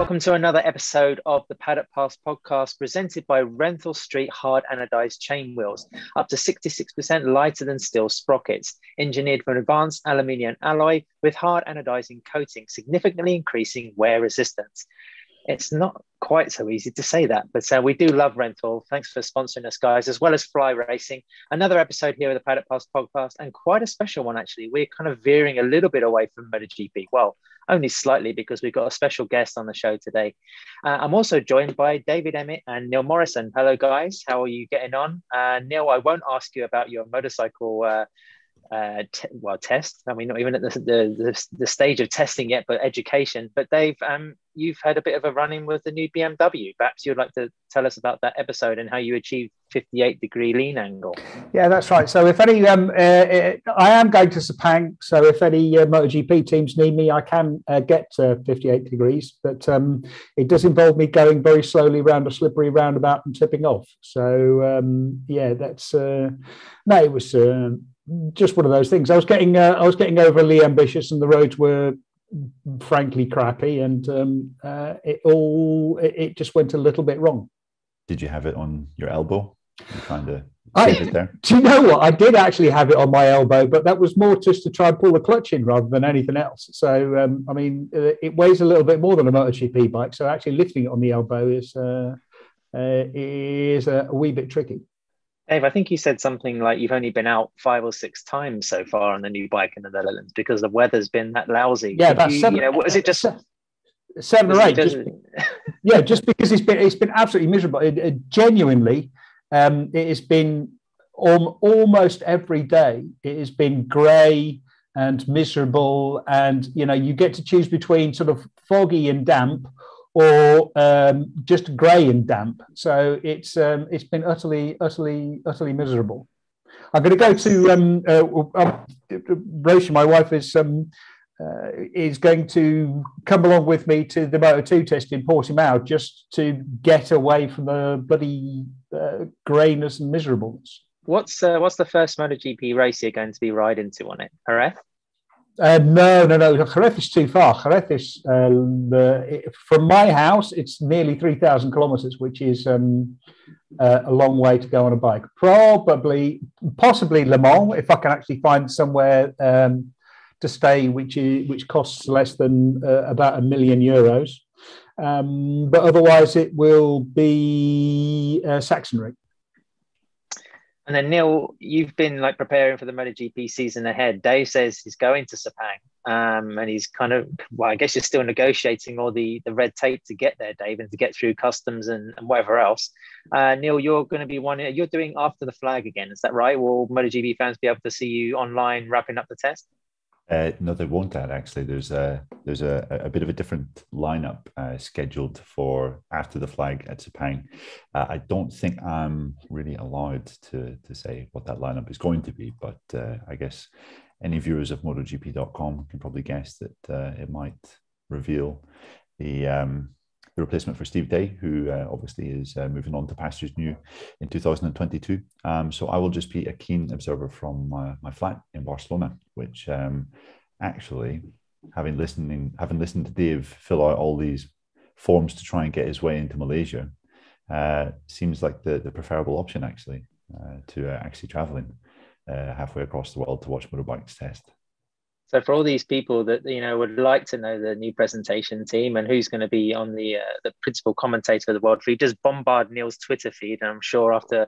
Welcome to another episode of the Paddock Pass podcast presented by Renthal Street Hard Anodized Chain Wheels, up to 66% lighter than steel sprockets, engineered for an advanced aluminium alloy with hard anodizing coating, significantly increasing wear resistance. It's not quite so easy to say that, but we do love Renthal. Thanks for sponsoring us, guys, as well as Fly Racing. Another episode here of the Paddock Pass podcast, and quite a special one, actually. We're kind of veering a little bit away from MotoGP. Well, only slightly, because we've got a special guest on the show today. I'm also joined by David Emmett and Neil Morrison. Hello, guys. How are you getting on? Neil, I won't ask you about your motorcycle test. I mean, not even at the stage of testing yet, but education. But Dave, you've had a bit of a run-in with the new BMW. Perhaps you'd like to tell us about that episode and how you achieved 58-degree lean angle. Yeah, that's right. So if any, I am going to Sepang. So if any MotoGP teams need me, I can get to 58 degrees. But it does involve me going very slowly around a slippery roundabout and tipping off. So yeah, that's no, it was just one of those things. I was getting overly ambitious, and the roads were frankly crappy, and it just went a little bit wrong. Did you have it on your elbow? You kind of do you know what? I did actually have it on my elbow, but that was more just to try and pull the clutch in rather than anything else. So I mean, it weighs a little bit more than a MotoGP bike, so actually lifting it on the elbow is a wee bit tricky. Dave, I think you said something like you've only been out 5 or 6 times so far on the new bike in the Netherlands because the weather's been that lousy. Yeah, that's 7. What is it? Just 7 or 8. Just because it's been absolutely miserable. Genuinely, it has been almost every day. It has been grey and miserable, and you get to choose between sort of foggy and damp, or just grey and damp. So it's been utterly miserable. I'm going to go to Roshi. My wife is going to come along with me to the Moto2 test in Portimao just to get away from the bloody greyness and miserableness. What's the first MotoGP race you're going to be riding to on it? Jerez? No. Jerez is too far. Jerez is from my house. It's nearly 3,000 kilometers, which is a long way to go on a bike. Possibly Le Mans, if I can actually find somewhere to stay, which costs less than about €1 million. But otherwise, it will be Saxonry. And then Neil, you've been preparing for the MotoGP season ahead. Dave says he's going to Sepang, and he's kind of, I guess you're still negotiating all the red tape to get there, Dave, and to get through customs and whatever else. Neil, you're going to be you're doing After the Flag again, is that right? Will MotoGP fans be able to see you online wrapping up the test? No, they won't. Actually, there's a bit of a different lineup scheduled for After the Flag at Sepang. I don't think I'm really allowed to say what that lineup is going to be, but I guess any viewers of MotoGP.com can probably guess that it might reveal the replacement for Steve Day, who obviously is moving on to pastures new in 2022. So I will just be a keen observer from my flat in Barcelona, which actually, having listened to Dave fill out all these forms to try and get his way into Malaysia, seems like the preferable option, actually, to actually traveling halfway across the world to watch motorbikes test. So for all these people that would like to know the new presentation team and who's going to be on the principal commentator of the World Feed, just bombard Neil's Twitter feed, and I'm sure after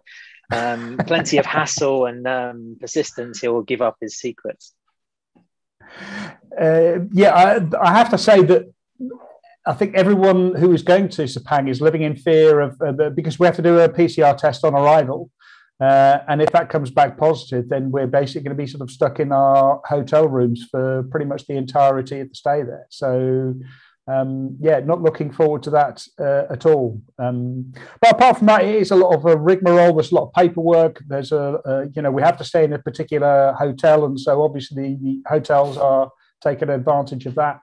plenty of hassle and persistence, he will give up his secrets. I have to say that I think everyone who is going to Sepang is living in fear of because we have to do a PCR test on arrival. And if that comes back positive, then we're basically going to be sort of stuck in our hotel rooms for pretty much the entirety of the stay there. So, not looking forward to that at all. But apart from that, it is a lot of a rigmarole. There's a lot of paperwork. There's we have to stay in a particular hotel, and so obviously the hotels are taking advantage of that.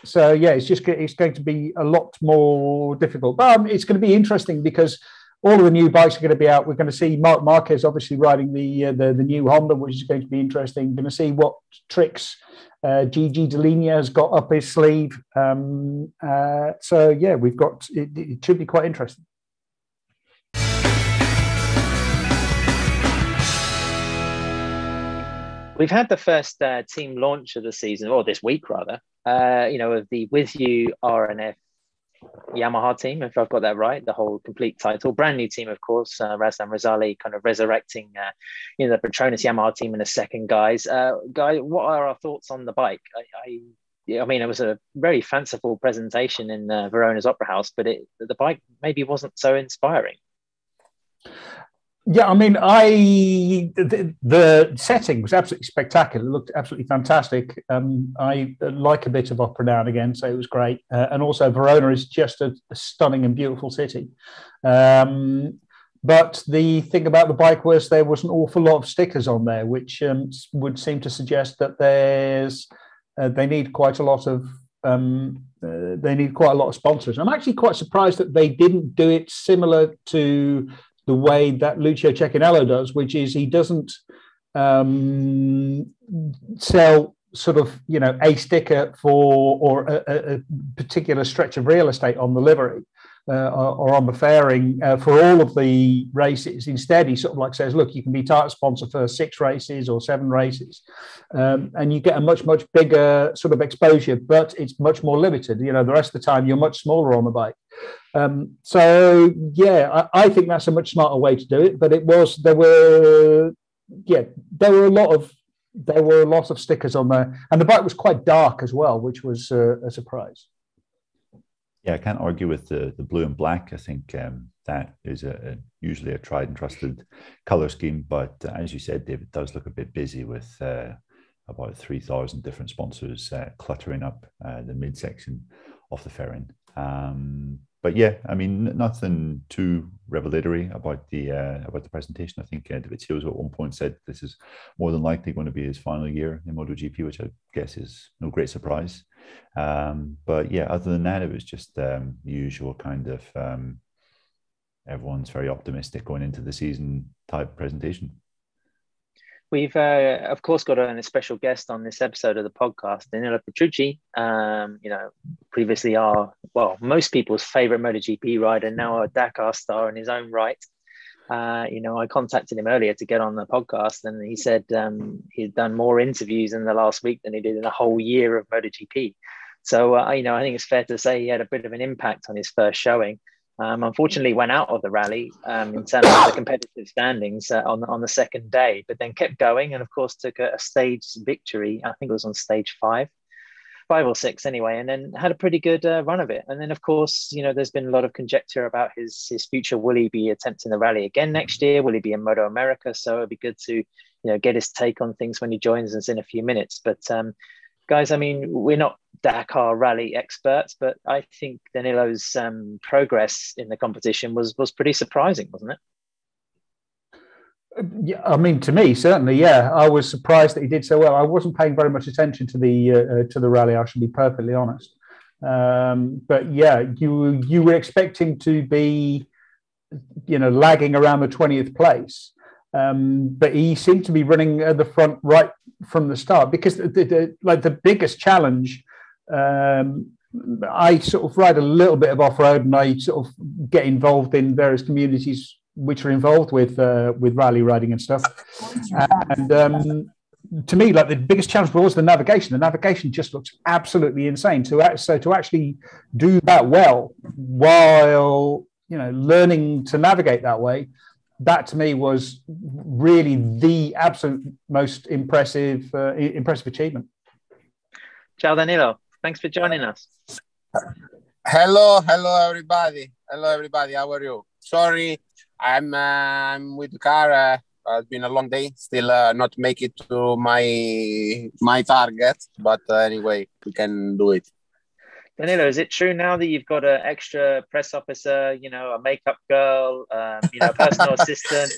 It's going to be a lot more difficult. But it's going to be interesting because all of the new bikes are going to be out. We're going to see Marc Marquez obviously riding the new Honda, which is going to be interesting. Going to see what tricks Gigi Dall'Igna has got up his sleeve. So yeah, we've got it should be quite interesting. We've had the first team launch of the season, or this week rather, of the With You RNF Yamaha team, if I've got that right, the whole complete title. Brand new team, of course. Razvan Razali kind of resurrecting, the Petronas Yamaha team in a second, guys. Guy, what are our thoughts on the bike? I mean, it was a very fanciful presentation in Verona's Opera House, but the bike maybe wasn't so inspiring. Yeah, I mean, the setting was absolutely spectacular. It looked absolutely fantastic. I like a bit of opera now and again, so it was great. And also, Verona is just a stunning and beautiful city. But the thing about the bike was there was an awful lot of stickers on there, which would seem to suggest that they need quite a lot of sponsors. I'm actually quite surprised that they didn't do it similar to the way that Lucio Cecchinello does, which is he doesn't sell sort of, a sticker or a particular stretch of real estate on the livery or on the fairing for all of the races. Instead, he sort of like says, look, you can be title sponsor for 6 races or 7 races, and you get a much, much bigger sort of exposure, but it's much more limited. The rest of the time you're much smaller on the bike. So yeah, I think that's a much smarter way to do it. But there were a lot of stickers on there, and the bike was quite dark as well, which was a surprise. Yeah, I can't argue with the blue and black. I think that is usually a tried and trusted color scheme. But as you said, David, it does look a bit busy with about 3,000 different sponsors cluttering up the midsection of the fairing. But yeah, I mean, nothing too revelatory about the presentation. I think Dovizioso at one point said this is more than likely going to be his final year in MotoGP, which I guess is no great surprise. But yeah, other than that, it was just the usual kind of everyone's very optimistic going into the season type presentation. We've, of course, got a special guest on this episode of the podcast, Danilo Petrucci, previously most people's favourite MotoGP rider, now a Dakar star in his own right. I contacted him earlier to get on the podcast, and he said he'd done more interviews in the last week than he did in a whole year of MotoGP. So, I think it's fair to say he had a bit of an impact on his first showing. Unfortunately, went out of the rally in terms of the competitive standings on the second day, but then kept going and, of course, took a staged victory. I think it was on stage 5 or 6 anyway, and then had a pretty good run of it. And then, of course, there's been a lot of conjecture about his future. Will he be attempting the rally again next year? Will he be in Moto America? So it'd be good to get his take on things when he joins us in a few minutes. But guys, I mean, we're not Dakar Rally experts, but I think Danilo's progress in the competition was pretty surprising, wasn't it? Yeah, I mean, to me, certainly, yeah. I was surprised that he did so well. I wasn't paying very much attention to the rally, I should be perfectly honest. But yeah, you were expecting to be, lagging around the 20th place. But he seemed to be running at the front right from the start, because the biggest challenge, I sort of ride a little bit of off-road, and I sort of get involved in various communities which are involved with rally riding and stuff. And to me, the biggest challenge was the navigation. The navigation just looks absolutely insane. So to actually do that well while learning to navigate that way, that to me was really the absolute most impressive achievement. Ciao, Danilo. Thanks for joining us. Hello, everybody. Hello, everybody. How are you? Sorry, I'm with the car. It's been a long day. Still not make it to my target, but anyway, we can do it. Danilo, is it true now that you've got an extra press officer, a makeup girl, personal assistant?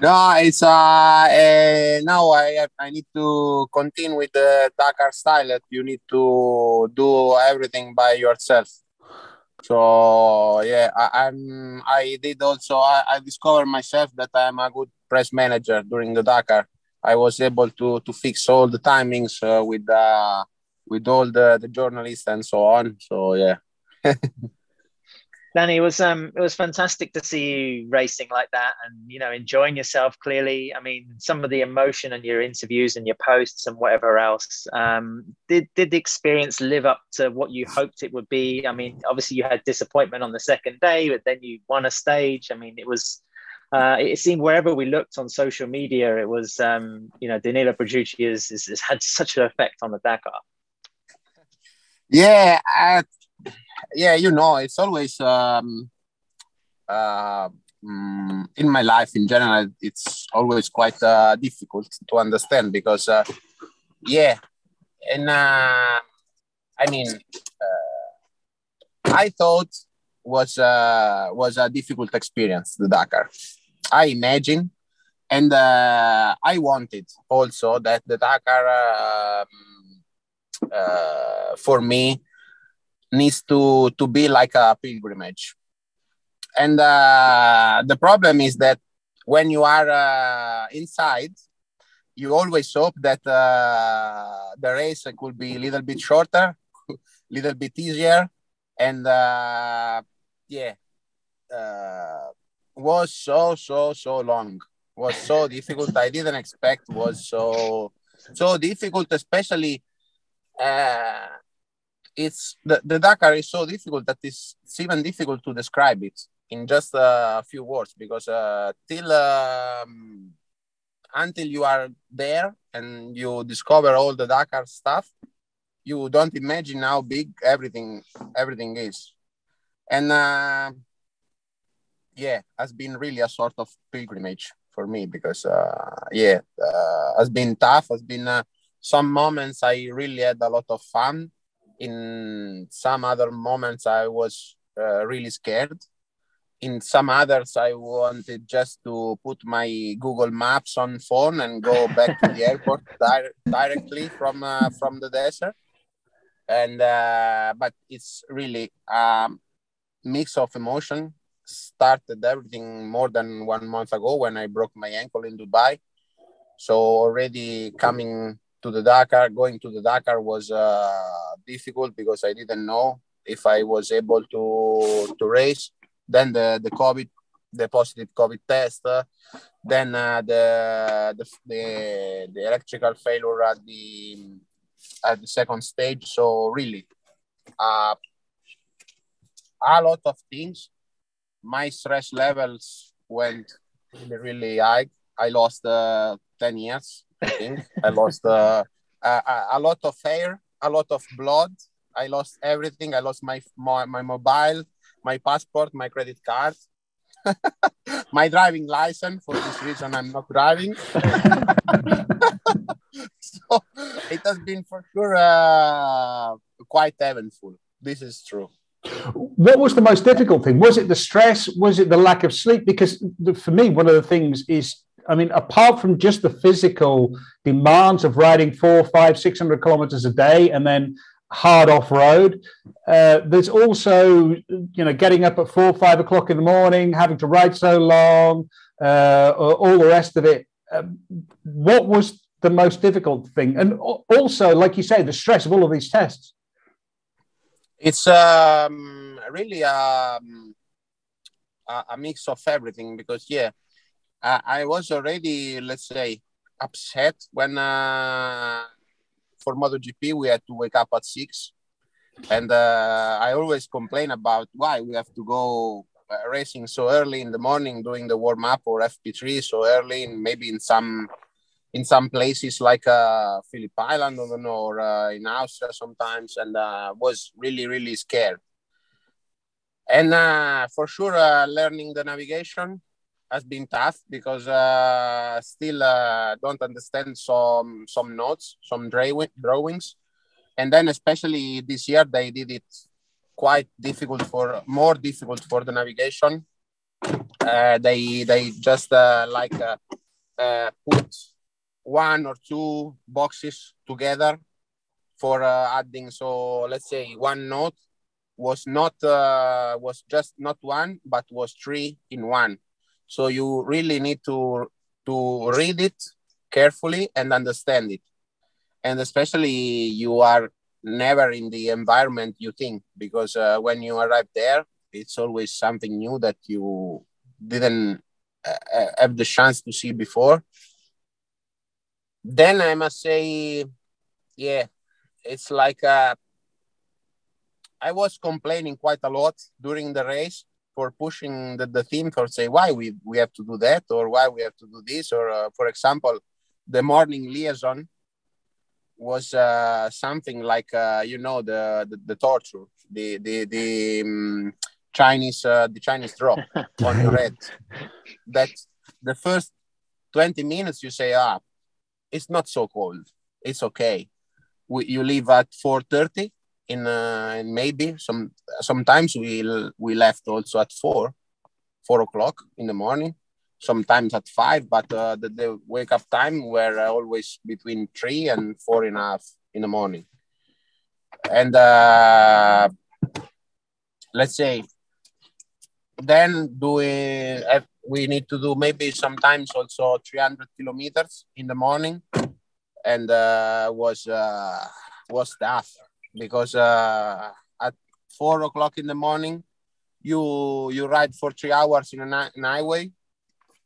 No, it's now I need to continue with the Dakar style. You need to do everything by yourself. So yeah, I did also. I discovered myself that I'm a good press manager during the Dakar. I was able to fix all the timings with all the journalists and so on. So yeah. Danny, it was fantastic to see you racing like that and enjoying yourself. Clearly, I mean, some of the emotion in your interviews and your posts and whatever else. Did the experience live up to what you hoped it would be? I mean, obviously you had disappointment on the second day, but then you won a stage. I mean, it was. It seemed wherever we looked on social media, it was Danilo Petrucci has had such an effect on the Dakar. Yeah, it's always in my life in general, it's always quite difficult to understand because, and I mean, I thought was a difficult experience, the Dakar. I imagine, and I wanted also that the Dakar for me needs to be like a pilgrimage. And the problem is that when you are inside, you always hope that the race could be a little bit shorter, a little bit easier. And was so long, was so difficult. I didn't expect was so difficult, especially it's the Dakar is so difficult that it's even difficult to describe it in just a few words, because until you are there and you discover all the Dakar stuff, you don't imagine how big everything is. And has been really a sort of pilgrimage for me, because has been tough. Has been some moments I really had a lot of fun. In some other moments I was really scared. In some others I wanted just to put my Google Maps on phone and go back to the airport directly from the desert. And but it's really mix of emotion. Started everything more than 1 month ago when I broke my ankle in Dubai. So already going to the Dakar was difficult, because I didn't know if I was able to race. Then the positive COVID test, then the electrical failure at the second stage. So really, a lot of things. My stress levels went really high. I lost 10 years, I think. I lost a lot of hair, a lot of blood. I lost everything. I lost my mobile, my passport, my credit card, my driving license. For this reason, I'm not driving. So it has been for sure quite eventful. This is true. What was the most difficult thing? Was it the stress? Was it the lack of sleep? Because for me, one of the things is, I mean, apart from just the physical demands of riding 400, 500, 600 kilometers a day and then hard off-road, there's also, getting up at 4 or 5 o'clock in the morning, having to ride so long, all the rest of it. What was the most difficult thing? And also, like you say, the stress of all of these tests. It's really a mix of everything, because I was already, let's say, upset when for MotoGP we had to wake up at 6, and I always complain about why we have to go racing so early in the morning, doing the warm up or FP3 so early, and maybe in some places like Phillip Island, or in Austria sometimes, and was really, really scared. And for sure, learning the navigation has been tough, because still don't understand some notes, some drawings. And then especially this year, they did it more difficult for the navigation. They just put 1 or 2 boxes together for adding. So let's say one note was just not one, but was 3 in 1. So you really need to read it carefully and understand it. And especially you are never in the environment you think, because when you arrive there, it's always something new that you didn't have the chance to see before. Then I must say, yeah, it's like I was complaining quite a lot during the race for pushing the team for say why we have to do that, or why we have to do this, or for example, the morning liaison was something like the torture, the Chinese drop on your head. That the first 20 minutes you say, it's not so cold, it's okay. You leave at 4:30 and maybe sometimes we left also at 4 o'clock in the morning, sometimes at 5, but the wake up time were always between 3 and 4.5 in the morning. And let's say then we need to do maybe sometimes also 300 kilometers in the morning, and was tough, because at 4 o'clock in the morning you ride for 3 hours in an highway.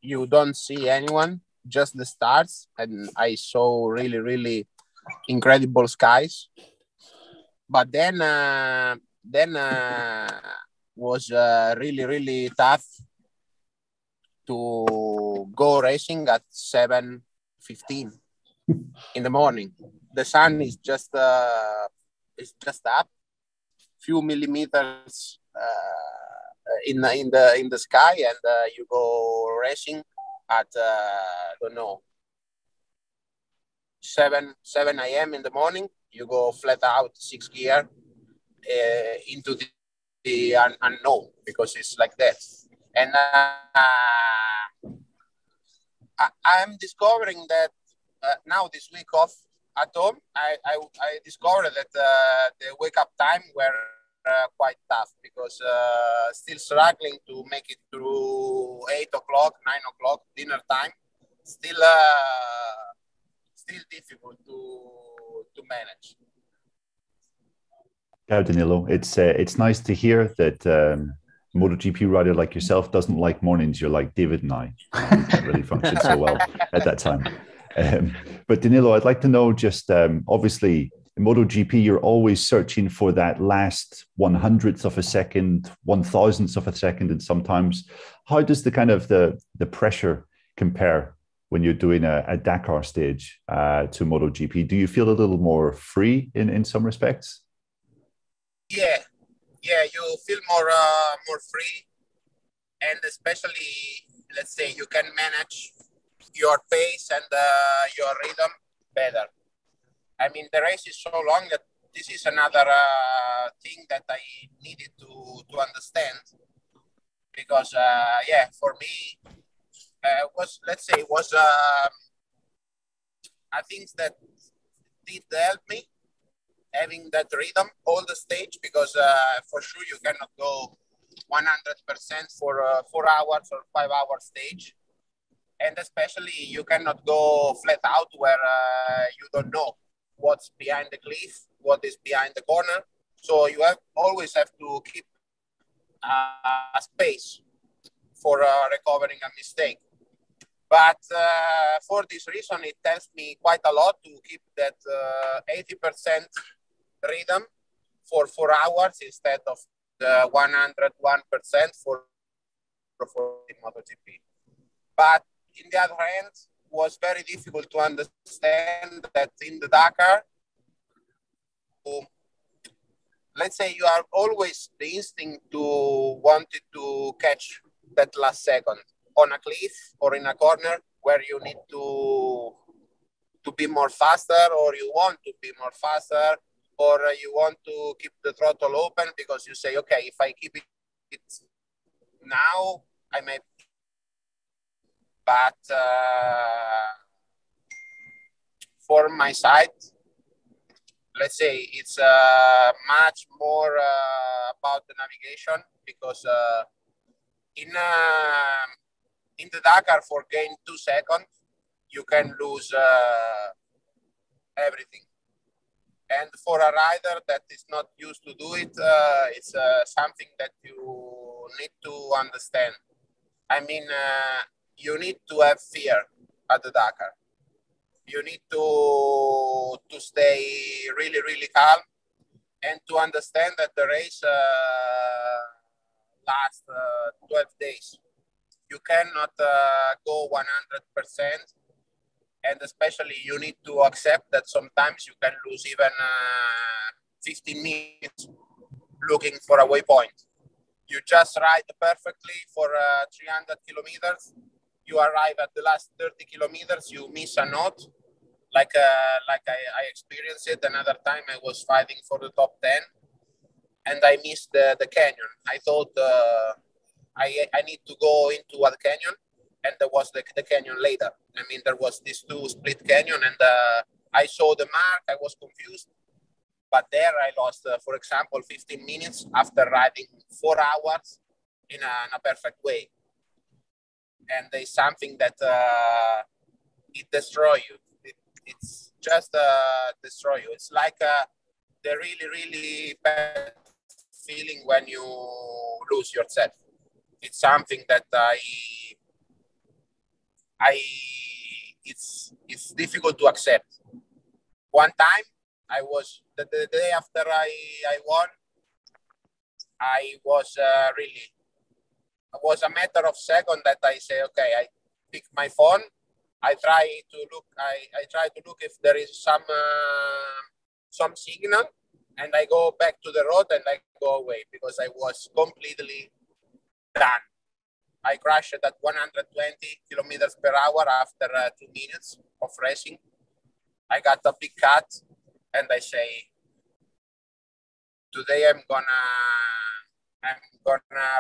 You don't see anyone, just the stars, and I saw really, really incredible skies. But then was really, really tough to go racing at 7:15 in the morning. The sun is just up, few millimeters in the sky, and you go racing at I don't know, 7 a.m. in the morning. You go flat out 6 gear into the unknown, because it's like that. And I'm discovering that now this week off at home, I discovered that the wake up time were quite tough, because still struggling to make it through 8 o'clock, 9 o'clock dinner time. Still difficult to manage. Yeah, Danilo, it's nice to hear that MotoGP rider like yourself doesn't like mornings. You're like David and I. That really functioned so well at that time. But Danilo, I'd like to know, just obviously in MotoGP, you're always searching for that last 100th of a second, 1,000th of a second, and sometimes how does the kind of the pressure compare when you're doing a Dakar stage to MotoGP? Do you feel a little more free in some respects? Yeah, you feel more free, and especially, let's say, you can manage your pace and your rhythm better. I mean, the race is so long that this is another thing that I needed to understand, because for me, I think that did help me having that rhythm all the stage, because for sure you cannot go 100% for a 4 hours or 5 hour stage, and especially you cannot go flat out where you don't know what's behind the cliff, what is behind the corner. So you always have to keep a space for recovering a mistake. But for this reason, it helps me quite a lot to keep that 80% rhythm for 4 hours instead of the 101% for MotoGP. But in the other hand, was very difficult to understand that in the Dakar, let's say you are always the instinct to wanted to catch that last second on a cliff or in a corner where you need to be more faster, or you want to be more faster, or you want to keep the throttle open because you say, okay, if I keep it now, I may. But for my side, let's say it's much more about the navigation, because in the Dakar, for gain 2 seconds, you can lose everything. And for a rider that is not used to do it, it's something that you need to understand. I mean, you need to have fear at the Dakar. You need to stay really, really calm, and to understand that the race lasts 12 days. You cannot go 100%. And especially you need to accept that sometimes you can lose even 15 minutes looking for a waypoint. You just ride perfectly for 300 kilometers. You arrive at the last 30 kilometers, you miss a note. Like I experienced it another time. I was fighting for the top 10 and I missed the canyon. I thought I need to go into a canyon, and there was the canyon later. I mean, there was this 2 split canyon, and I saw the mark. I was confused. But there I lost, for example, 15 minutes after riding 4 hours in a perfect way. And there's something that it destroys you. It's just destroy you. It's like the really, really bad feeling when you lose yourself. It's something that it's difficult to accept. One time, I was the day after I won. I was really. It was a matter of second that I say, okay, I pick my phone. I try to look. I try to look if there is some signal, and I go back to the road and I go away because I was completely done. I crashed at 120 kilometers per hour after 2 minutes of racing. I got a big cut, and I say, today I'm gonna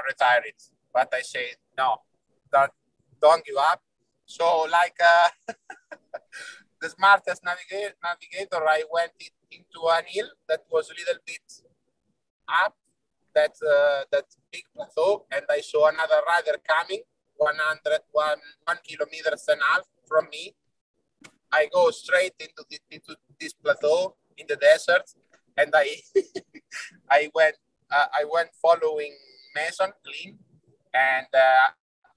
retire it. But I say, no, don't give up. So like the smartest navigator, I went into an hill that was a little bit up that big plateau, and I saw another rider coming 1 kilometers and a half from me. I go straight into this plateau in the desert, and I I went following Mason clean, and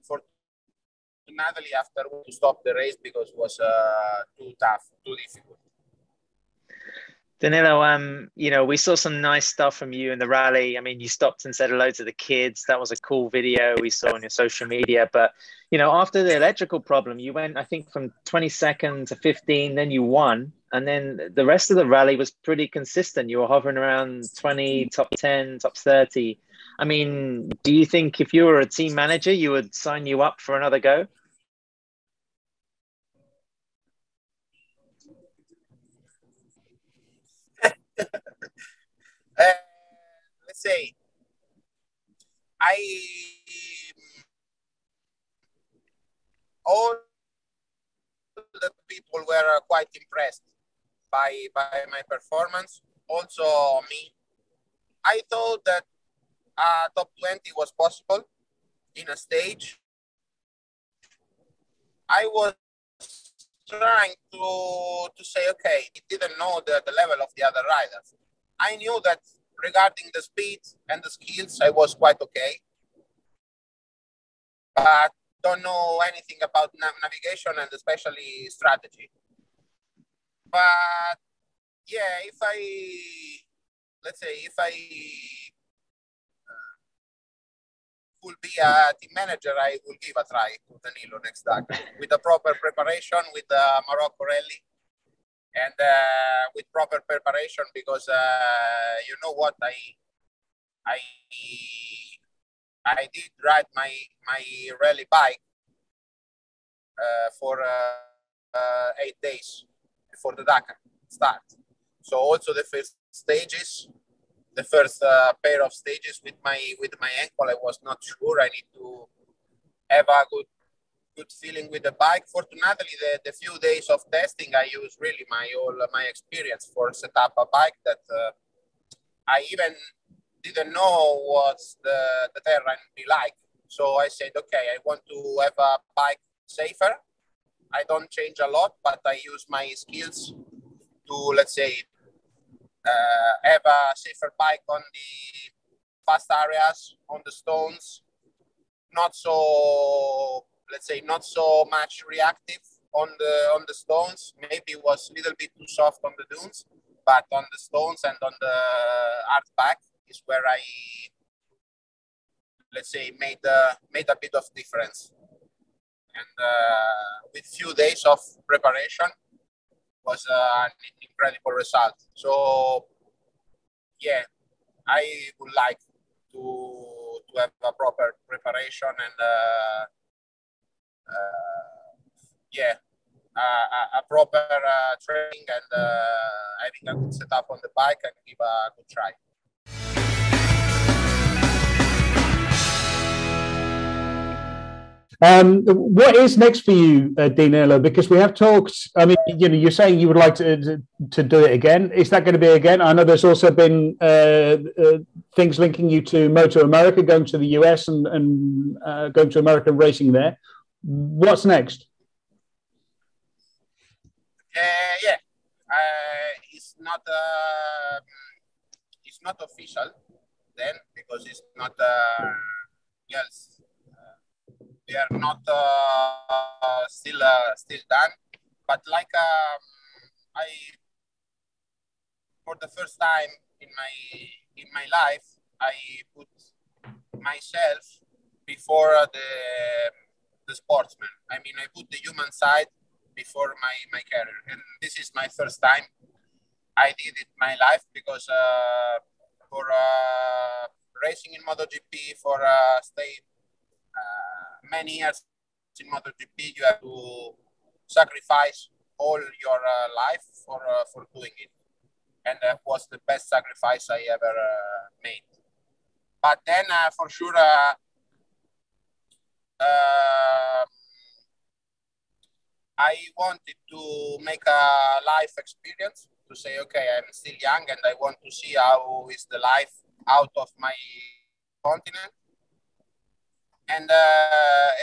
fortunately after to stop the race because it was too tough, too difficult. Danilo, we saw some nice stuff from you in the rally. I mean, you stopped and said hello to the kids. That was a cool video we saw on your social media. But, after the electrical problem, you went, I think, from 22nd to 15, then you won. And then the rest of the rally was pretty consistent. You were hovering around 20, top 10, top 30. I mean, do you think if you were a team manager, you would sign you up for another go? Let's say all the people were quite impressed by my performance. Also me. I thought that top 20 was possible in a stage. I was trying to say, okay, it didn't know the level of the other riders. I knew that regarding the speed and the skills, I was quite okay. But don't know anything about navigation and especially strategy. But yeah, if I could be a team manager, I will give a try to Danilo next Dakar with a proper preparation with the Morocco Rally. And with proper preparation, because you know what, I did ride my rally bike for 8 days before the Dakar start. So also the first stages, the first pair of stages with my ankle, I was not sure. I need to have a good feeling with the bike. Fortunately, the few days of testing, I used really my experience for set up a bike that I even didn't know what the terrain be like. So I said, okay, I want to have a bike safer. I don't change a lot, but I use my skills to, let's say, have a safer bike on the fast areas, on the stones, not so, let's say, not so much reactive on the stones. Maybe it was a little bit too soft on the dunes, but on the stones and on the hard back is where I, let's say, made a bit of difference. And with few days of preparation was an incredible result. So yeah, I would like to have a proper preparation and a proper training and having a good setup on the bike and give a good try. What is next for you, Danilo? Because we have talked. I mean, you're saying you would like to do it again. Is that going to be again? I know there's also been things linking you to Moto America, going to the US and going to American racing there. What's next? It's not official then because it's not yes. They are not still done, but like I, for the first time in my life, I put myself before the sportsman. I mean, I put the human side before my career, and this is my first time I did it in my life because for racing in MotoGP for stay. Many years in MotoGP, you have to sacrifice all your life for doing it, and that was the best sacrifice I ever made. But then, for sure, I wanted to make a life experience to say, okay, I'm still young, and I want to see how is the life out of my continent. And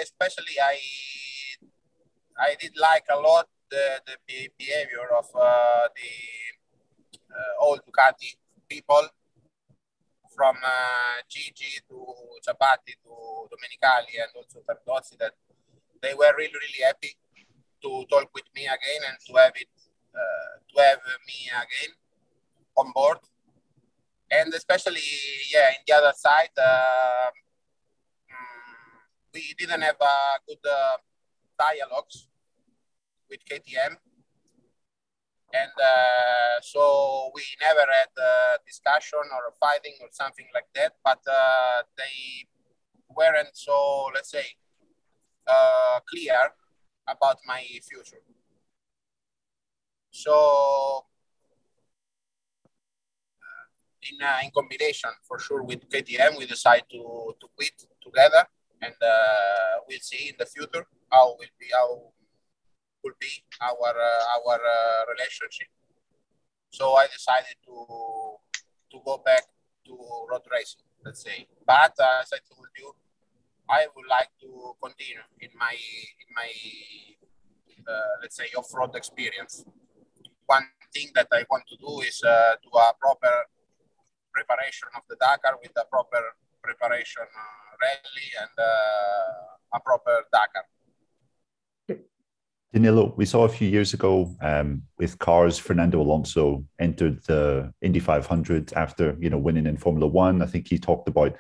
especially, I did like a lot the behavior of the old Ducati people, from Gigi to Ciabatti to Domenicali and also Tardozzi, that they were really, really happy to talk with me again and to have me again on board. And especially, in the other side, we didn't have good dialogues with KTM. And so we never had a discussion or a fighting or something like that, but they weren't so, let's say, clear about my future. So in combination, for sure, with KTM, we decided to quit together. And we'll see in the future how will be our relationship. So I decided to go back to road racing, let's say. But as I told you, I would like to continue in my let's say off-road experience. One thing that I want to do is do a proper preparation of the Dakar with a proper preparation rally and a proper Dakar. Danilo, we saw a few years ago with cars, Fernando Alonso entered the Indy 500 after winning in Formula One. I think he talked about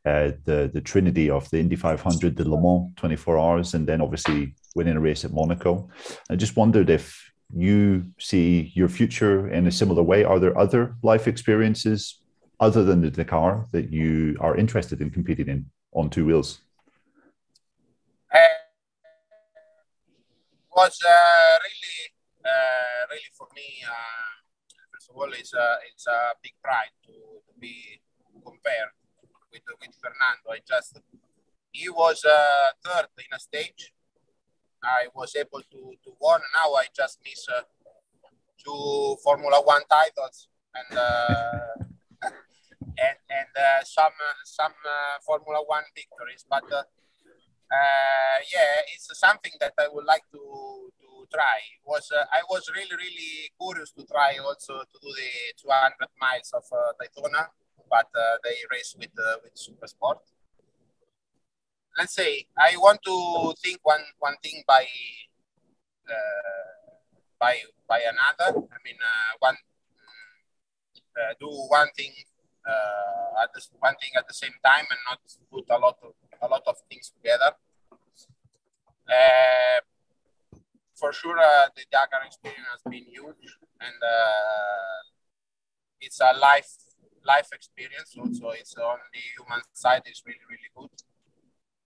the trinity of the Indy 500, the Le Mans 24 hours, and then obviously winning a race at Monaco. I just wondered if you see your future in a similar way. Are there other life experiences other than the Dakar that you are interested in competing in on two wheels? Was really for me, first of all, it's a big pride to be compared with Fernando. He was third in a stage I was able to win. Now I just miss 2 Formula 1 titles and some Formula 1 victories. But yeah, it's something that I would like to try. I was really curious to try also to do the 200 miles of Daytona, but they race with Super Sport. Let's say I want to think one thing by another. I mean, do one thing at the same time and not put a lot of things together. For sure, the Dakar experience has been huge, and it's a life experience. Also, it's on the human side is really good.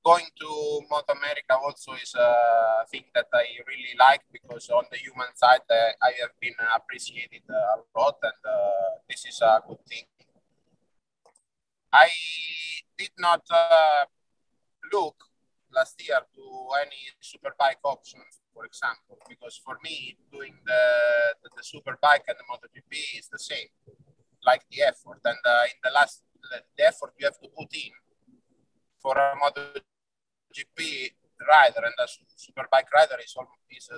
Going to North America also is a thing that I really like, because on the human side I have been appreciated a lot, and this is a good thing. I did not look last year to any superbike options, for example, because for me doing the superbike and the MotoGP is the same, like the effort, and the effort you have to put in for a MotoGP rider and a superbike rider is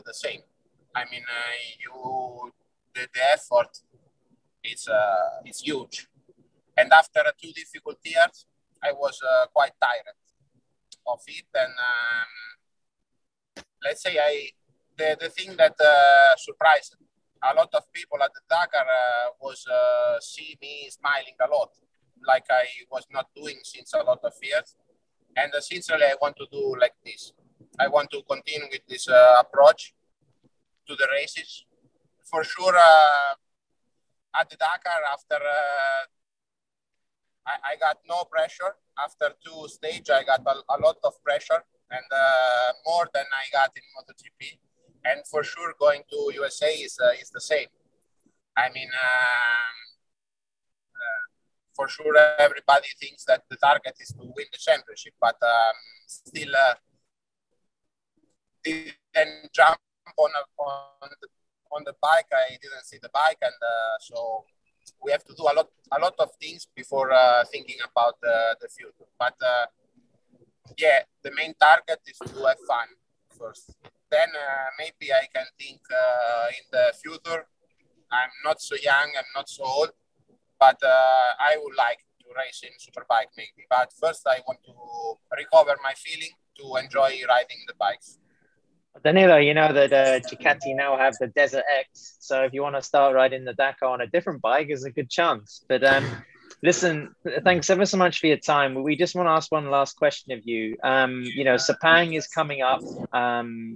the same. I mean, the effort is huge, and after 2 difficult years, I was quite tired of it, and let's say the thing that surprised a lot of people at the Dakar was see me smiling a lot, like I was not doing since a lot of years. And sincerely, I want to do like this. I want to continue with this approach to the races. For sure, at the Dakar, after I got no pressure. After 2 stages, I got a lot of pressure, and more than I got in MotoGP. And for sure, going to USA is the same. I mean, for sure, everybody thinks that the target is to win the championship, but still didn't jump on the bike. I didn't see the bike, and so we have to do a lot of things before thinking about the future. But yeah, the main target is to have fun first. Then maybe I can think in the future. I'm not so young, I'm not so old, but I would like to race in superbike maybe. But first I want to recover my feeling to enjoy riding the bikes. Danilo, you know that Ducati now have the Desert X, so if you want to start riding the Dakar on a different bike, there's a good chance. But listen, thanks ever so much for your time. We just want to ask one last question of you. You know, Sepang is coming up.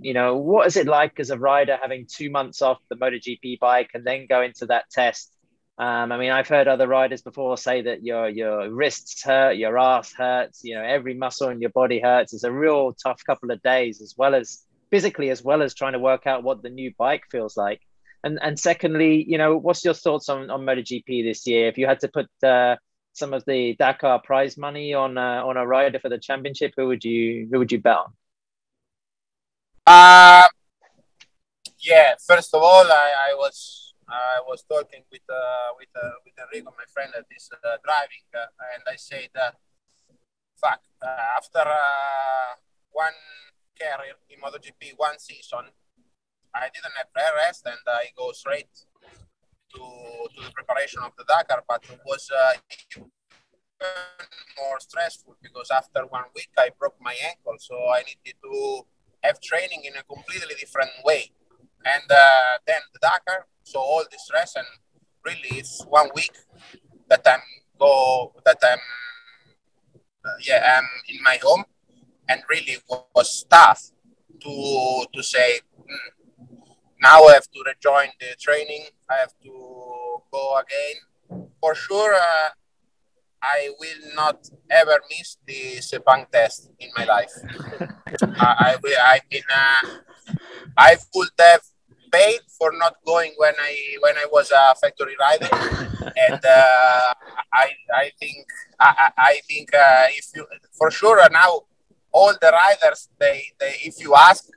You know, what is it like as a rider having 2 months off the MotoGP bike and then go into that test? I mean, I've heard other riders before say that your wrists hurt, your ass hurts, you know, every muscle in your body hurts. It's a real tough couple of days, as well as physically, as well as trying to work out what the new bike feels like. And secondly, you know, what's your thoughts on MotoGP this year? If you had to put some of the Dakar prize money on a rider for the championship, who would you bet on? Yeah, first of all, I was talking with Enrico, my friend that is driving, and I said, after one career in MotoGP, 1 season, I didn't have rest, and I go straight to the preparation of the Dakar, but it was even more stressful because after 1 week I broke my ankle, so I needed to have training in a completely different way. And then the Dakar, so all the stress, and really it's 1 week that I'm in my home, and really was tough to say, now I have to rejoin the training. I have to go again. For sure, I will not ever miss the Sepang test in my life. I would have paid for not going when I was a factory rider, and I think if you for sure now all the riders they if you ask,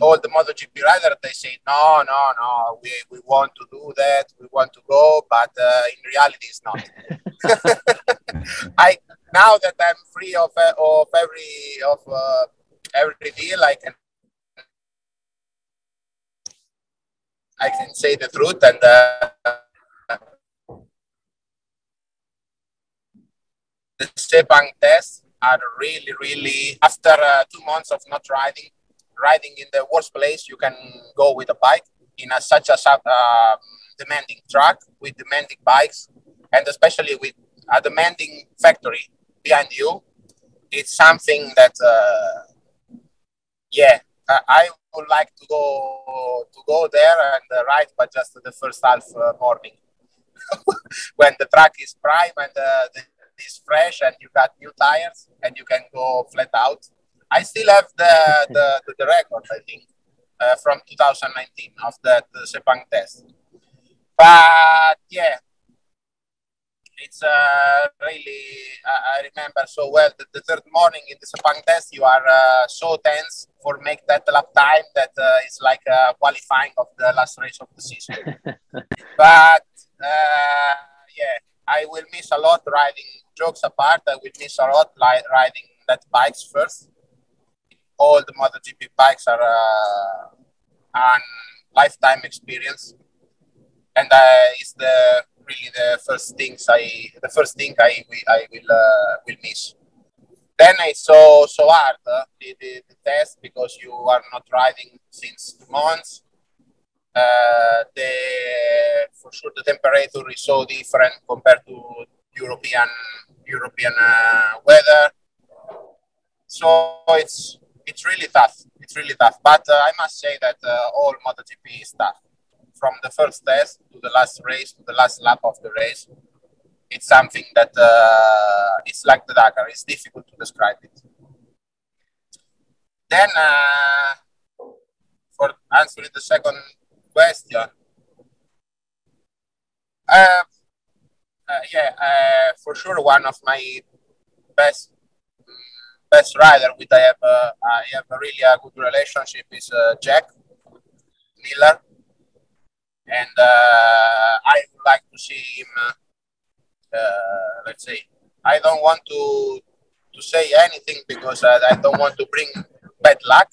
all the MotoGP riders, they say, no, no, no, we want to do that, we want to go, but in reality, it's not. Now that I'm free of every deal, I can say the truth, and the Sepang tests are really, really, after 2 months of not riding in the worst place you can go with a bike in such a demanding track with demanding bikes, and especially with a demanding factory behind you. It's something that, I would like to go there and ride, but just the first half morning when the track is prime and is fresh and you got new tires and you can go flat out. I still have the record, I think, from 2019 of that Sepang test. But yeah, it's really, I remember so well that the third morning in the Sepang test, you are so tense for make that lap time that it's like qualifying of the last race of the season. But yeah, I will miss a lot riding, jokes apart, I will miss a lot riding that bikes first. All the MotoGP bikes are a lifetime experience, and it's really the first thing I will miss. Then it's so hard the test, because you are not riding since 2 months. For sure the temperature is so different compared to European weather. So it's really tough. It's really tough. But I must say that all MotoGP is tough. From the first test to the last race, to the last lap of the race, it's something that it's like the Dakar. It's difficult to describe it. Then, for answering the second question, for sure one of my best rider with I have a really good relationship is Jack Miller, and I would like to see him. Let's say, I don't want to say anything because I don't want to bring bad luck,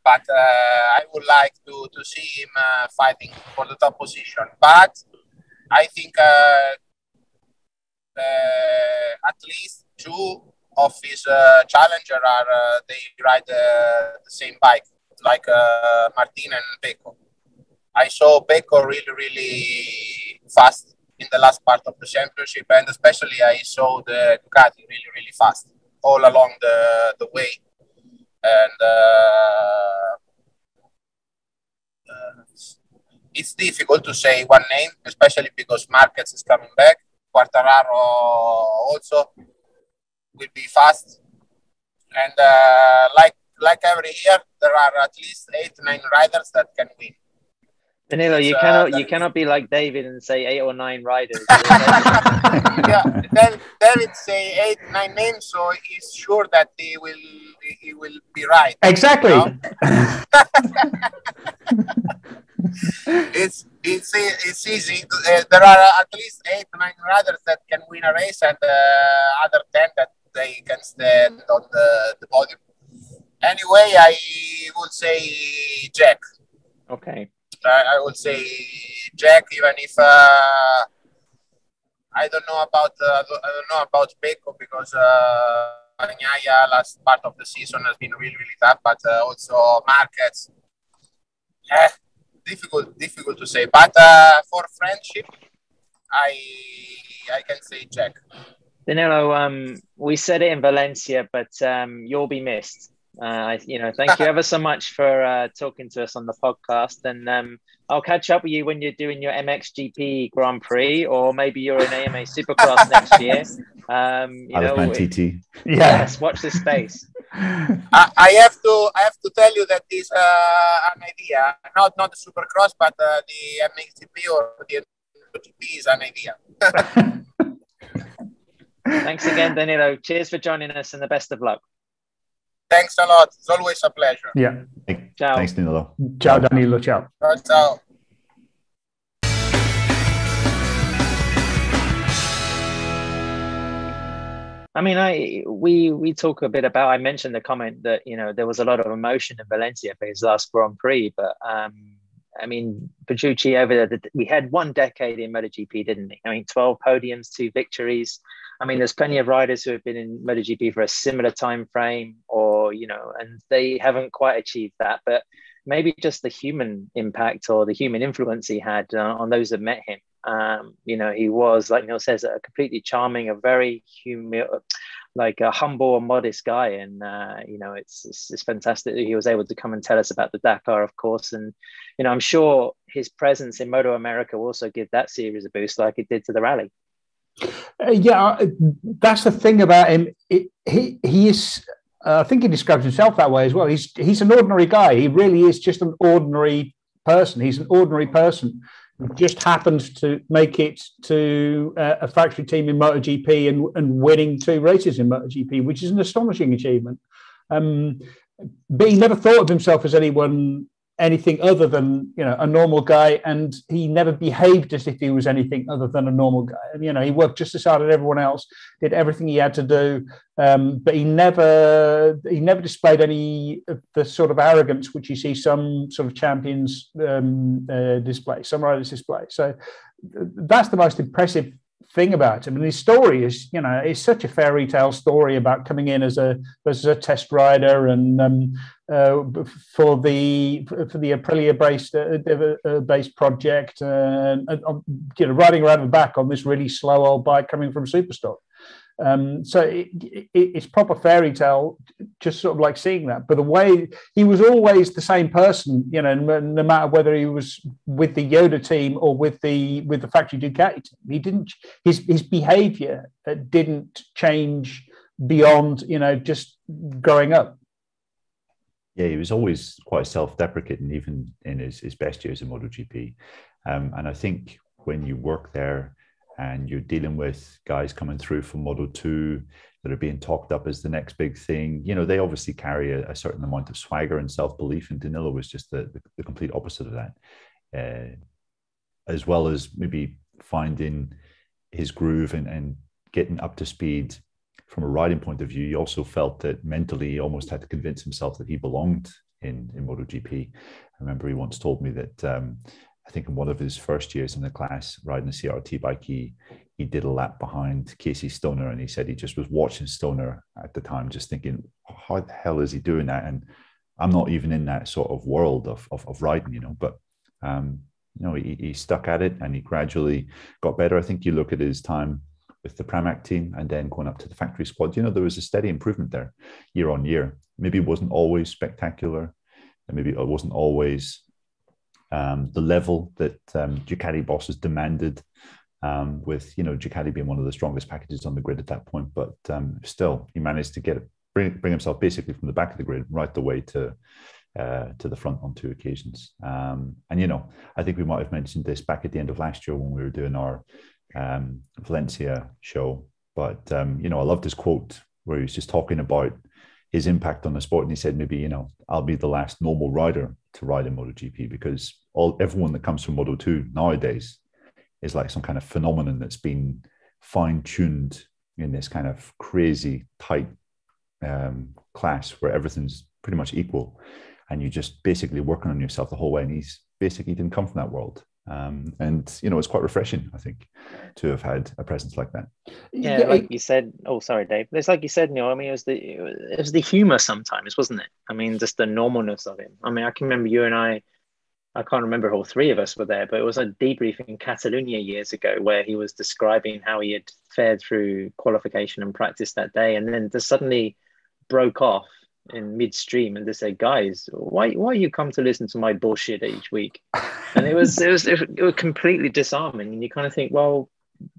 but I would like to see him fighting for the top position. But I think at least 2 of his challenger are they ride the same bike, like Martin and Pecco. I saw Pecco really, really fast in the last part of the championship, and especially I saw the Ducati really, really fast all along the way. And it's difficult to say one name, especially because Marquez is coming back. Quartararo also will be fast, and like every year, there are at least 8-9 riders that can win. Danilo, you cannot be like David and say 8 or 9 riders. Yeah, David say 8-9 names, so he's sure that he will be right. Exactly. You know? It's easy. There are at least 8-9 riders that can win a race, and other 10 that they can stand on the podium. Anyway, I would say Jack. Okay. I would say Jack, even if I don't know about Pecco, because Bagnaia last part of the season has been really, really tough, but also Marquez. Difficult to say. But for friendship, I can say Jack. Danilo, we said it in Valencia, but you'll be missed. Thank you ever so much for talking to us on the podcast, and I'll catch up with you when you're doing your MXGP Grand Prix, or maybe you're in AMA Supercross next year. TT. Yes, watch this space. I have to tell you that is an idea, not the Supercross, but the MXGP or the MotoGP is an idea. Thanks again, Danilo. Cheers for joining us, and the best of luck. Thanks a lot. It's always a pleasure. Yeah. Ciao. Thanks, Danilo. Ciao, Danilo. Ciao. Ciao. I mean, we talk a bit about. I mentioned the comment that there was a lot of emotion in Valencia for his last Grand Prix, but I mean, Petrucci over there. We had 1 decade in MotoGP, didn't he? I mean, 12 podiums, 2 victories. I mean, there's plenty of riders who have been in MotoGP for a similar time frame, or and they haven't quite achieved that. But maybe just the human impact or the human influence he had on those that met him. He was, like Neil says, a completely charming, a very like a humble and modest guy. And, it's fantastic that he was able to come and tell us about the Dakar, of course. And, I'm sure his presence in Moto America will also give that series a boost like it did to the rally. That's the thing about him. He is, I think he describes himself that way as well. He's an ordinary guy. He really is just an ordinary person. He's an ordinary person who just happens to make it to a factory team in MotoGP and winning 2 races in MotoGP, which is an astonishing achievement. But he never thought of himself as anything other than a normal guy, and he never behaved as if he was anything other than a normal guy. And he worked just as hard as everyone else, did everything he had to do, but he never displayed any of the sort of arrogance which you see some sort of champions display, some riders display. So that's the most impressive thing about him. And his story is, it's such a fairy tale story about coming in as a test rider and for the Aprilia based project, riding around the back on this really slow old bike coming from Superstock. So it's proper fairy tale, just sort of like seeing that. But the way he was always the same person, no matter whether he was with the Yoda team or with the factory Ducati team, he didn't. His behaviour didn't change beyond just growing up. Yeah, he was always quite self-deprecating, even in his best years in MotoGP. And I think when you work there, and you're dealing with guys coming through from Moto2 that are being talked up as the next big thing, they obviously carry a certain amount of swagger and self-belief, and Danilo was just the complete opposite of that, as well as maybe finding his groove and getting up to speed from a riding point of view. He also felt that mentally he almost had to convince himself that he belonged in MotoGP. I remember he once told me that I think in one of his first years in the class, riding a CRT bike, he did a lap behind Casey Stoner, and he said he just was watching Stoner at the time, just thinking, how the hell is he doing that? And I'm not even in that sort of world of riding, but he stuck at it and he gradually got better. I think you look at his time with the Pramac team and then going up to the factory squad, there was a steady improvement there year on year. Maybe it wasn't always spectacular, and maybe it wasn't always the level that Ducati bosses demanded, with Ducati being one of the strongest packages on the grid at that point. But still, he managed to bring himself basically from the back of the grid right the way to the front on 2 occasions. And I think we might have mentioned this back at the end of last year when we were doing our Valencia show. But I loved his quote where he was just talking about his impact on the sport, and he said, maybe I'll be the last normal rider to ride in MotoGP, because everyone that comes from Moto2 nowadays is like some kind of phenomenon that's been fine-tuned in this kind of crazy tight class where everything's pretty much equal, and you're just basically working on yourself the whole way. And he's basically didn't come from that world. And it's quite refreshing, I think, to have had a presence like that. Yeah, like you said. Oh, sorry, Dave. It's like you said, Neil. I mean, it was the humor sometimes, wasn't it? I mean, just the normalness of him. I mean, I can remember you and I can't remember if all 3 of us were there, but it was a debrief in Catalonia years ago where he was describing how he had fared through qualification and practice that day, and then just suddenly broke off in midstream and just say, guys, why you come to listen to my bullshit each week? And it was completely disarming, and you kind of think, well,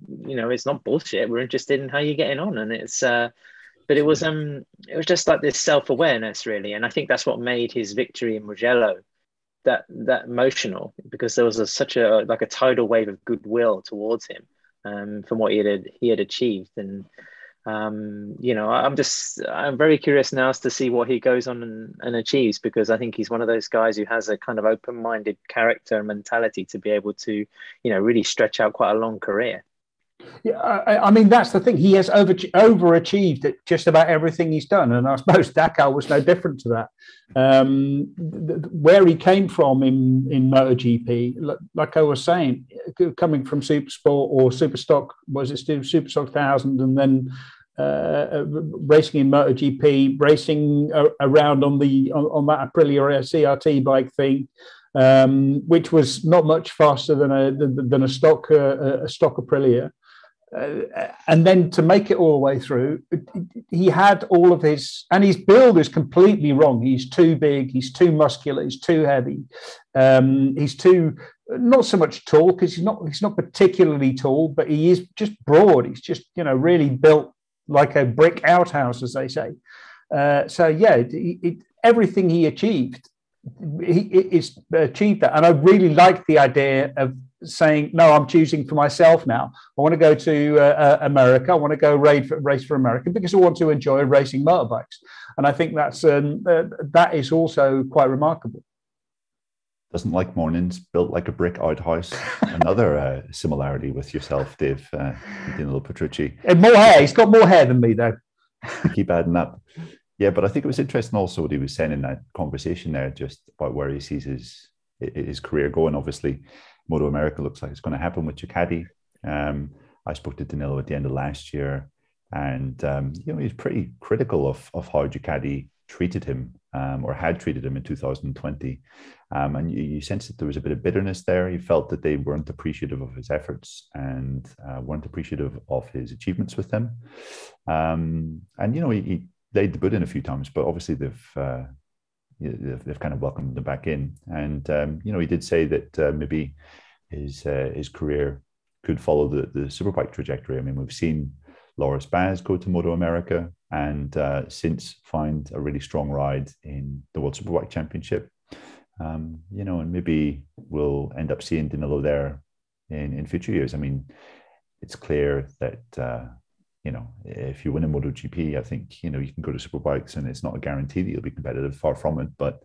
it's not bullshit, we're interested in how you're getting on. And it's but it was just like this self-awareness, really. And I think that's what made his victory in Mugello that emotional, because there was such a tidal wave of goodwill towards him from what he had achieved. And I'm very curious now as to see what he goes on and achieves, because I think he's one of those guys who has a kind of open-minded character and mentality to be able to, really stretch out quite a long career. Yeah, I mean, that's the thing. He has overachieved at just about everything he's done. And I suppose Dakar was no different to that. Where he came from in MotoGP, like I was saying, coming from Supersport or Superstock, was it still Superstock 1000, and then racing in MotoGP, racing around on that Aprilia CRT bike thing, which was not much faster than a stock Aprilia. And then to make it all the way through, he had all of his build is completely wrong. He's too big, he's too muscular, he's too heavy, he's too not so much tall, because he's not particularly tall, but he is just broad. He's just really built like a brick outhouse, as they say. Everything he achieved, he's achieved that, and I really like the idea of saying, no, I'm choosing for myself now. I want to go to America. I want to go race for America because I want to enjoy racing motorbikes. And I think that is also quite remarkable. Doesn't like mornings, built like a brick outhouse. Another similarity with yourself, Dave, Danilo Petrucci. And more hair. He's got more hair than me, though. Keep adding up. Yeah, but I think it was interesting also what he was saying in that conversation there, just about where he sees his career going. Obviously, Moto America looks like it's going to happen with Ducati. I spoke to Danilo at the end of last year, and he was pretty critical of how Ducati treated him, or had treated him in 2020. And you sensed that there was a bit of bitterness there. He felt that they weren't appreciative of his efforts and weren't appreciative of his achievements with them. And he laid the boot in a few times, but obviously they've kind of welcomed him back in. And he did say that maybe his career could follow the superbike trajectory. I mean, we've seen Loris Baz go to Moto America and since find a really strong ride in the World Superbike Championship. And maybe we'll end up seeing Danilo there in future years. I mean, it's clear that if you win a MotoGP, I think you can go to superbikes, and it's not a guarantee that you'll be competitive. Far from it, but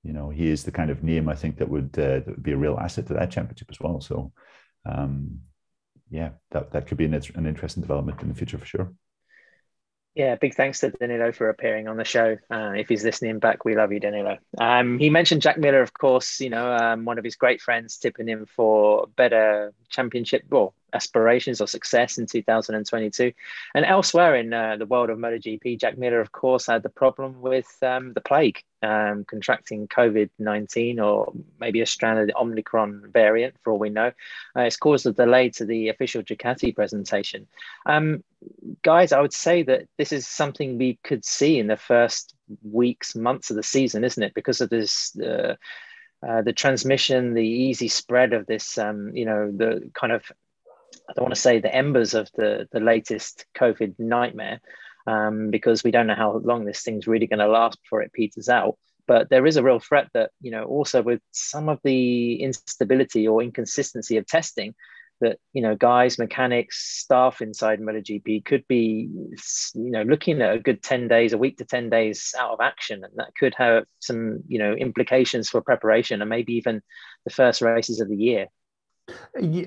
he is the kind of name I think that would be a real asset to that championship as well. So, that could be an interesting development in the future for sure. Yeah, big thanks to Danilo for appearing on the show. If he's listening back, we love you, Danilo. He mentioned Jack Miller, of course, one of his great friends tipping him for better championship aspirations or success in 2022. And elsewhere in the world of MotoGP, Jack Miller, of course, had the problem with the plague, contracting COVID-19 or maybe a stranded Omicron variant, for all we know. It's caused a delay to the official Ducati presentation. Guys, I would say that this is something we could see in the first weeks, months of the season, isn't it? Because of this, the transmission, the easy spread of this, the kind of, I don't want to say the embers of the latest COVID nightmare, because we don't know how long this thing's really going to last before it peters out. But there is a real threat that, also with some of the instability or inconsistency of testing, that, guys, mechanics, staff inside MotoGP could be, looking at a good 10 days, a week to 10 days out of action. And that could have some, implications for preparation and maybe even the first races of the year.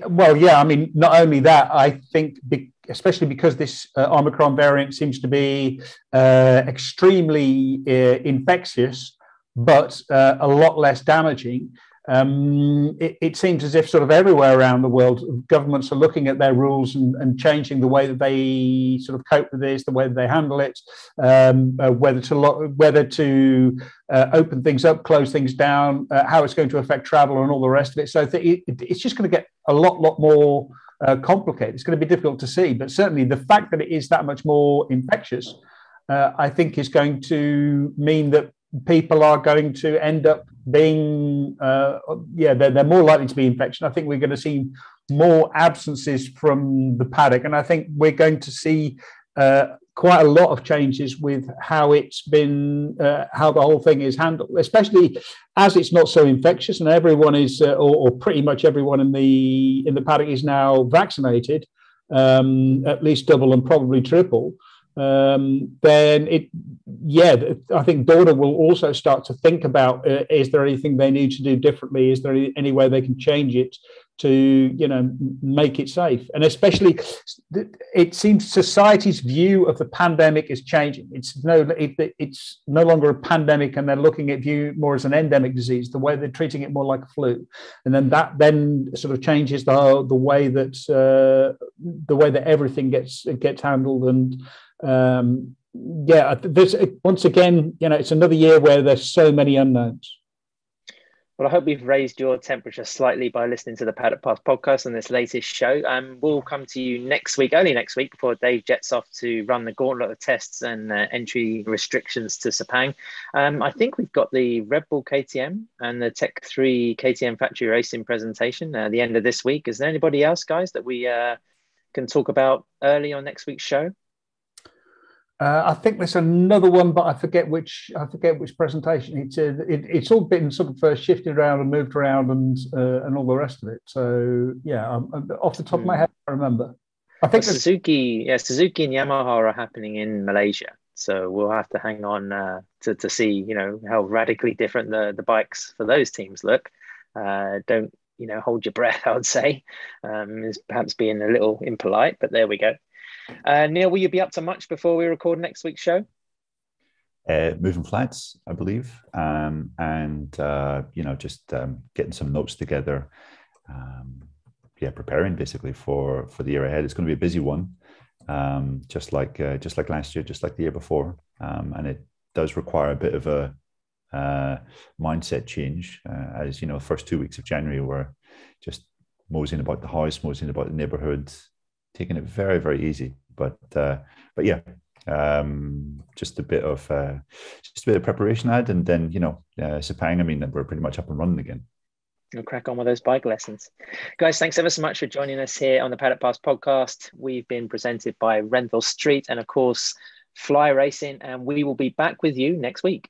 Well, yeah, I mean, not only that, I think, especially because this Omicron variant seems to be extremely infectious, but a lot less damaging. It seems as if sort of everywhere around the world, governments are looking at their rules and changing the way that they sort of cope with this, the way that they handle it, whether to open things up, close things down, how it's going to affect travel and all the rest of it. So it's just going to get a lot more complicated. It's going to be difficult to see, but certainly the fact that it is that much more infectious, I think is going to mean that people are going to end up being, they're more likely to be infection. I think we're going to see more absences from the paddock, and I think we're going to see quite a lot of changes with how it's been, how the whole thing is handled, especially as it's not so infectious and everyone is, or pretty much everyone in the paddock is now vaccinated. at least double and probably triple, then I think Dorna will also start to think about, is there anything they need to do differently? Is there any way they can change it to, make it safe? And especially, it seems society's view of the pandemic is changing. It's no longer a pandemic, and they're looking at it more as an endemic disease, the way they're treating it more like a flu. And then that sort of changes the way that everything gets handled. And there's, once again, it's another year where there's so many unknowns. Well, I hope we've raised your temperature slightly by listening to the Paddock Pass podcast on this latest show. We'll come to you early next week, before Dave jets off to run the gauntlet of tests and entry restrictions to Sepang. I think we've got the Red Bull KTM and the Tech 3 KTM factory racing presentation at the end of this week. Is there anybody else, guys, that we can talk about early on next week's show? I think there's another one, but I forget which presentation. It's all been sort of shifted around and moved around and all the rest of it. So off the top of my head, I remember. I think Suzuki and Yamaha are happening in Malaysia, so we'll have to hang on to see how radically different the bikes for those teams look. Don't hold your breath, I would say. Is perhaps being a little impolite, but there we go. Neil, will you be up to much before we record next week's show? Moving flats, I believe, just getting some notes together. Preparing basically for the year ahead. It's going to be a busy one, just like last year, just like the year before, and it does require a bit of a mindset change. As you know, the first 2 weeks of January were just moseying about the house, moseying about the neighborhood, taking it very, very easy, but just a bit of preparation ahead, and then Sepang. I mean, we're pretty much up and running again. We'll crack on with those bike lessons, guys. Thanks ever so much for joining us here on the Paddock Pass podcast. We've been presented by Renthal Street and, of course, Fly Racing, and we will be back with you next week.